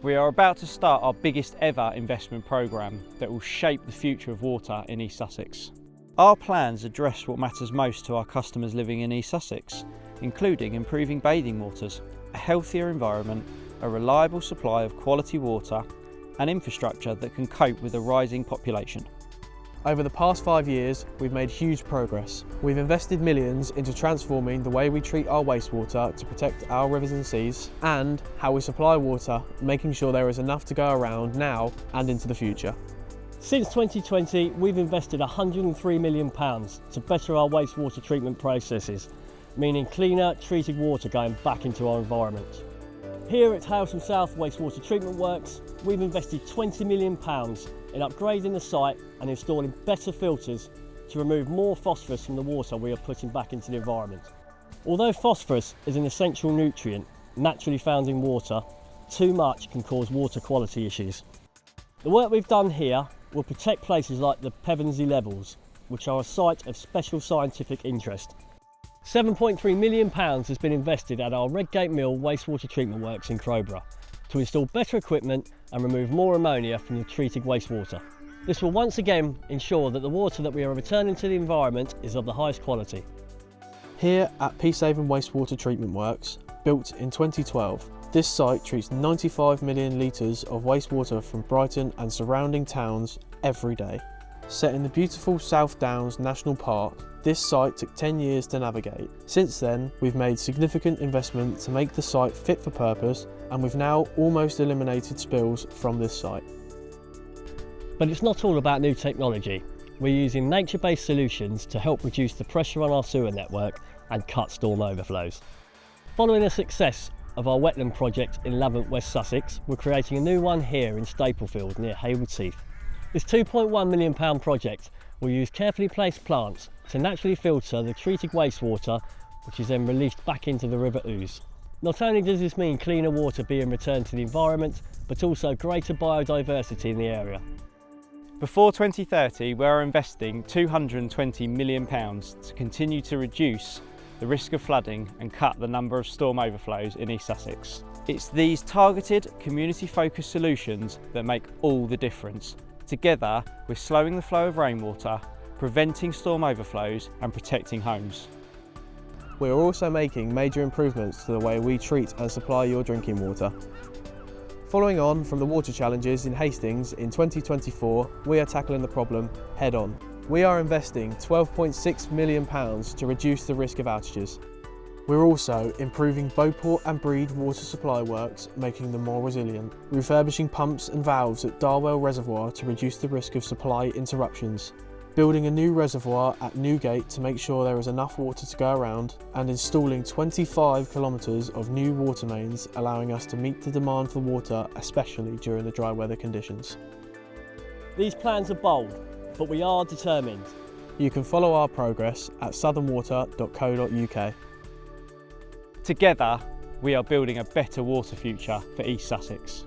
We are about to start our biggest ever investment programme that will shape the future of water in East Sussex. Our plans address what matters most to our customers living in East Sussex, including improving bathing waters, a healthier environment, a reliable supply of quality water, and infrastructure that can cope with a rising population. Over the past 5 years, we've made huge progress. We've invested millions into transforming the way we treat our wastewater to protect our rivers and seas, and how we supply water, making sure there is enough to go around now and into the future. Since 2020, we've invested £103 million to better our wastewater treatment processes, meaning cleaner, treated water going back into our environment. Here at Talson South Wastewater Treatment Works, we've invested £20 million in upgrading the site and installing better filters to remove more phosphorus from the water we are putting back into the environment. Although phosphorus is an essential nutrient naturally found in water, too much can cause water quality issues. The work we've done here will protect places like the Pevensey Levels, which are a site of special scientific interest. £7.3 million has been invested at our Redgate Mill Wastewater Treatment Works in Crowborough to install better equipment and remove more ammonia from the treated wastewater. This will once again ensure that the water that we are returning to the environment is of the highest quality. Here at Peacehaven Wastewater Treatment Works, built in 2012, this site treats 95 million litres of wastewater from Brighton and surrounding towns every day. Set in the beautiful South Downs National Park, this site took 10 years to navigate. Since then, we've made significant investment to make the site fit for purpose, and we've now almost eliminated spills from this site. But it's not all about new technology. We're using nature-based solutions to help reduce the pressure on our sewer network and cut storm overflows. Following the success of our wetland project in Lavant, West Sussex, we're creating a new one here in Staplefield near Haywards Heath. This £2.1 million project will use carefully placed plants to naturally filter the treated wastewater, which is then released back into the River Ouse. Not only does this mean cleaner water being returned to the environment, but also greater biodiversity in the area. Before 2030, we are investing £220 million to continue to reduce the risk of flooding and cut the number of storm overflows in East Sussex. It's these targeted, community-focused solutions that make all the difference. Together, we're slowing the flow of rainwater, preventing storm overflows and protecting homes. We are also making major improvements to the way we treat and supply your drinking water. Following on from the water challenges in Hastings in 2024, we are tackling the problem head on. We are investing £12.6 million to reduce the risk of outages. We're also improving Beauport and Breed water supply works, making them more resilient, refurbishing pumps and valves at Darwell Reservoir to reduce the risk of supply interruptions, building a new reservoir at Newgate to make sure there is enough water to go around, and installing 25 kilometres of new water mains, allowing us to meet the demand for water, especially during the dry weather conditions. These plans are bold, but we are determined. You can follow our progress at southernwater.co.uk. Together, we are building a better water future for East Sussex.